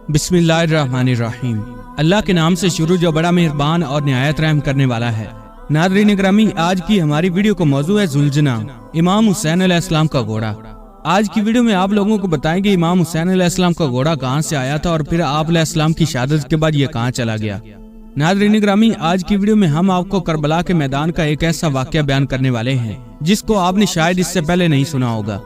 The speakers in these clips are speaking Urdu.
بسم اللہ الرحمن الرحیم۔ اللہ کے نام سے شروع جو بڑا مہربان اور نہایت رحم کرنے والا ہے۔ ناظرین گرامی، آج کی ہماری ویڈیو کا موضوع ہے ذوالجناح، امام حسین علیہ السلام کا گھوڑا۔ آج کی ویڈیو میں آپ لوگوں کو بتائیں گے امام حسین علیہ السلام کا گھوڑا کہاں سے آیا تھا اور پھر آپ علیہ السلام کی شہادت کے بعد یہ کہاں چلا گیا۔ ناظرین گرامی، آج کی ویڈیو میں ہم آپ کو کربلا کے میدان کا ایک ایسا واقعہ بیان کرنے والے ہیں جس کو آپ نے شاید اس سے پہلے نہیں سنا ہوگا۔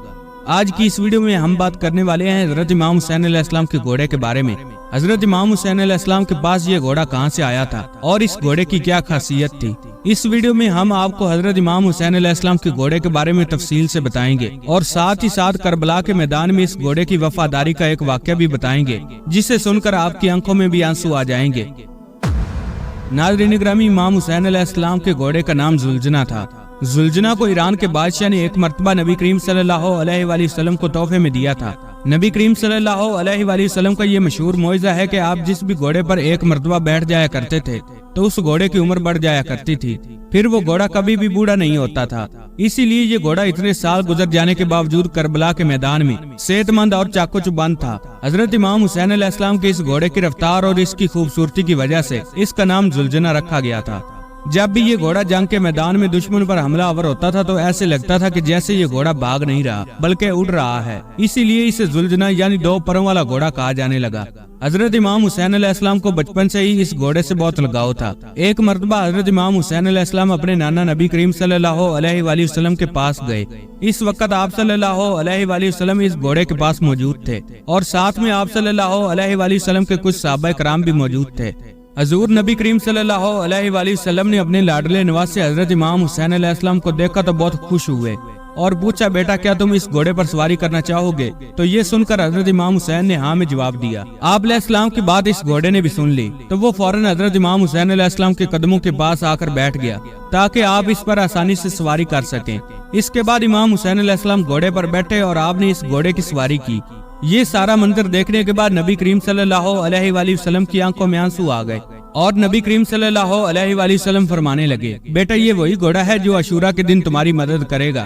آج کی اس ویڈیو میں ہم بات کرنے والے ہیں حضرت امام حسین علیہ السلام کے گھوڑے کے بارے میں۔ حضرت امام حسین علیہ السلام کے پاس یہ گھوڑا کہاں سے آیا تھا اور اس گھوڑے کی کیا خاصیت تھی۔ اس ویڈیو میں ہم آپ کو حضرت امام حسین علیہ السلام کے گھوڑے کے بارے میں تفصیل سے بتائیں گے اور ساتھ ہی ساتھ کربلا کے میدان میں اس گھوڑے کی وفاداری کا ایک واقعہ بھی بتائیں گے جسے سن کر آپ کی آنکھوں میں بھی آنسو آ جائیں گے۔ ناظرین گرامی، امام حسین علیہ السلام کے گھوڑے کا نام ذوالجناح تھا۔ ذوالجناح کو ایران کے بادشاہ نے ایک مرتبہ نبی کریم صلی اللہ علیہ وآلہ وسلم کو تحفے میں دیا تھا۔ نبی کریم صلی اللہ علیہ وآلہ وسلم کا یہ مشہور معجزہ ہے کہ آپ جس بھی گھوڑے پر ایک مرتبہ بیٹھ جایا کرتے تھے تو اس گھوڑے کی عمر بڑھ جایا کرتی تھی، پھر وہ گھوڑا کبھی بھی بوڑھا نہیں ہوتا تھا۔ اسی لیے یہ گھوڑا اتنے سال گزر جانے کے باوجود کربلا کے میدان میں صحت مند اور چاقو چوبند تھا۔ حضرت امام حسین علیہ السلام کے اس گھوڑے کی رفتار اور اس کی خوبصورتی کی وجہ سے اس کا نام ذوالجناح رکھا گیا تھا۔ جب بھی یہ گھوڑا جنگ کے میدان میں دشمن پر حملہ آور ہوتا تھا تو ایسے لگتا تھا کہ جیسے یہ گھوڑا بھاگ نہیں رہا بلکہ اڑ رہا ہے، اسی لیے اسے ذوالجناح یعنی دو پروں والا گھوڑا کہا جانے لگا۔ حضرت امام حسین علیہ السلام کو بچپن سے ہی اس گھوڑے سے بہت لگاؤ تھا۔ ایک مرتبہ حضرت امام حسین علیہ السلام اپنے نانا نبی کریم صلی اللہ علیہ وآلہ وسلم کے پاس گئے۔ اس وقت آپ صلی اللہ علیہ وآلہ وسلم اس گھوڑے کے پاس موجود تھے اور ساتھ میں آپ صلی اللہ علیہ وآلہ وسلم کے کچھ صحابہ کرام بھی موجود تھے۔ حضور نبی کریم صلی اللہ علیہ وآلہ وسلم نے اپنے لاڈلے نواز سے حضرت امام حسین علیہ السلام کو دیکھا تو بہت خوش ہوئے اور پوچھا، بیٹا کیا تم اس گھوڑے پر سواری کرنا چاہو گے؟ تو یہ سن کر حضرت امام حسین نے ہاں میں جواب دیا۔ آپ علیہ السلام کی بات اس گھوڑے نے بھی سن لی تو وہ فوراً حضرت امام حسین علیہ السلام کے قدموں کے پاس آ کر بیٹھ گیا تاکہ آپ اس پر آسانی سے سواری کر سکیں۔ اس کے بعد امام حسین علیہ السلام گھوڑے پر بیٹھے اور آپ نے اس گھوڑے کی سواری کی۔ یہ سارا منظر دیکھنے کے بعد نبی کریم صلی اللہ علیہ وآلہ وسلم کی آنکھوں میں آنسو آ گئے اور نبی کریم صلی اللہ علیہ وآلہ وسلم فرمانے لگے، بیٹا یہ وہی گھوڑا ہے جو عاشورہ کے دن تمہاری مدد کرے گا۔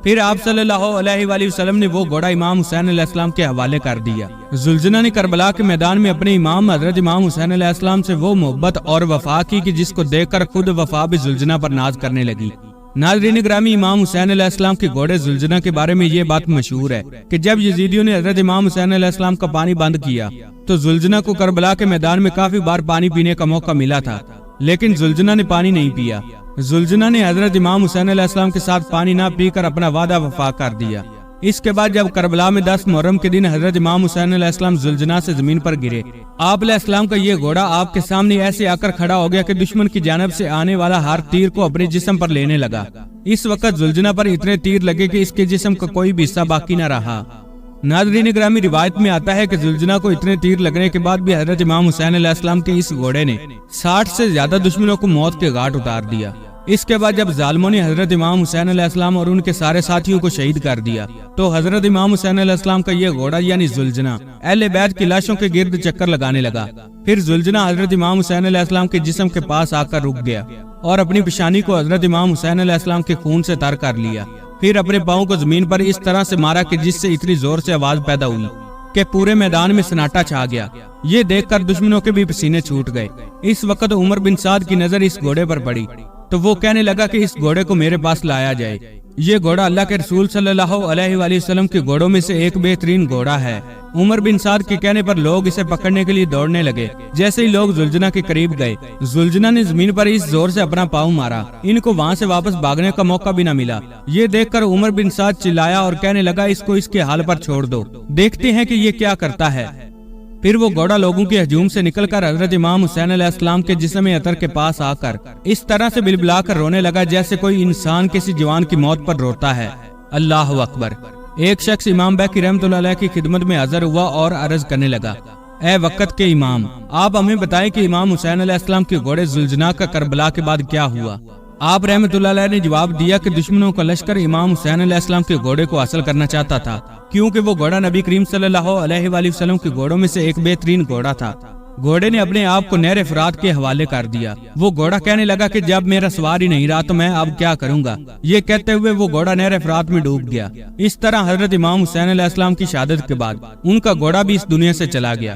پھر آپ صلی اللہ علیہ وآلہ وسلم نے وہ گھوڑا امام حسین علیہ السلام کے حوالے کر دیا۔ ذوالجناح نے کربلا کے میدان میں اپنے امام حضرت امام حسین علیہ السلام سے وہ محبت اور وفا کی کہ جس کو دیکھ کر خود وفا بھی ذوالجناح پر ناز کرنے لگی۔ ناظرین گرامی، امام حسین علیہ السلام کے گھوڑے ذوالجناح کے بارے میں یہ بات مشہور ہے کہ جب یزیدیوں نے حضرت امام حسین علیہ السلام کا پانی بند کیا تو ذوالجناح کو کربلا کے میدان میں کافی بار پانی پینے کا موقع ملا تھا، لیکن ذوالجناح نے پانی نہیں پیا۔ ذوالجناح نے حضرت امام حسین علیہ السلام کے ساتھ پانی نہ پی کر اپنا وعدہ وفا کر دیا۔ اس کے بعد جب کربلا میں 10 محرم کے دن حضرت امام حسین علیہ السلام ذوالجناح سے زمین پر گرے، آپ علیہ السلام کا یہ گھوڑا آپ کے سامنے ایسے آ کر کھڑا ہو گیا کہ دشمن کی جانب سے آنے والا ہر تیر کو اپنے جسم پر لینے لگا۔ اس وقت ذوالجناح پر اتنے تیر لگے کہ اس کے جسم کا کوئی بھی حصہ باقی نہ رہا۔ ناظرین گرامی، روایت میں آتا ہے کہ ذوالجناح کو اتنے تیر لگنے کے بعد بھی حضرت امام حسین علیہ السلام کے اس گھوڑے نے 60 سے زیادہ دشمنوں کو موت کے گھاٹ اتار دیا۔ اس کے بعد جب ظالموں نے حضرت امام حسین علیہ السلام اور ان کے سارے ساتھیوں کو شہید کر دیا تو حضرت امام حسین علیہ السلام کا یہ گھوڑا یعنی ذوالجناح اہل بیت کی لاشوں کے گرد چکر لگانے لگا۔ پھر ذوالجناح حضرت امام حسین علیہ السلام کے جسم کے پاس آ کر رک گیا اور اپنی پیشانی کو حضرت امام حسین علیہ السلام کے خون سے تر کر لیا۔ پھر اپنے پاؤں کو زمین پر اس طرح سے مارا کہ جس سے اتنی زور سے آواز پیدا ہوئی کہ پورے میدان میں سناٹا چھا گیا۔ یہ دیکھ کر دشمنوں کے بھی پسینے چھوٹ گئے۔ اس وقت عمر بن سعد کی نظر اس گھوڑے پر پڑی تو وہ کہنے لگا کہ اس گھوڑے کو میرے پاس لایا جائے۔ یہ گھوڑا اللہ کے رسول صلی اللہ علیہ وآلہ وسلم کے گھوڑوں میں سے ایک بہترین گھوڑا ہے۔ عمر بن سعد کے کہنے پر لوگ اسے پکڑنے کے لیے دوڑنے لگے۔ جیسے ہی لوگ ذوالجناح کے قریب گئے، ذوالجناح نے زمین پر اس زور سے اپنا پاؤں مارا، ان کو وہاں سے واپس بھاگنے کا موقع بھی نہ ملا۔ یہ دیکھ کر عمر بن سعد چلایا اور کہنے لگا، اس کو اس کے حال پر چھوڑ دو، دیکھتے ہیں کہ یہ کیا کرتا ہے۔ پھر وہ گھوڑا لوگوں کے ہجوم سے نکل کر حضرت امام حسین علیہ السلام کے جسم عطر کے پاس آ کر اس طرح سے بلبلا کر رونے لگا جیسے کوئی انسان کسی جوان کی موت پر روتا ہے۔ اللہ اکبر۔ ایک شخص امام بیکی رحمۃ اللہ علیہ کی خدمت میں حاضر ہوا اور عرض کرنے لگا، اے وقت کے امام، آپ ہمیں بتائیں کہ امام حسین علیہ السلام کے گھوڑے ذوالجناح کا کربلا کے بعد کیا ہوا؟ آپ رحمۃ اللہ علیہ نے جواب دیا کہ دشمنوں کا لشکر امام حسین علیہ السلام کے گھوڑے کو حاصل کرنا چاہتا تھا کیونکہ وہ گھوڑا نبی کریم صلی اللہ علیہ وآلہ وسلم کے گھوڑوں میں سے ایک بہترین گھوڑا تھا۔ گھوڑے نے اپنے آپ کو نہر فرات کے حوالے کر دیا۔ وہ گھوڑا کہنے لگا کہ جب میرا سوار ہی نہیں رہا تو میں اب کیا کروں گا۔ یہ کہتے ہوئے وہ گھوڑا نہر فرات میں ڈوب گیا۔ اس طرح حضرت امام حسین علیہ السلام کی شہادت کے بعد ان کا گھوڑا بھی اس دنیا سے چلا گیا۔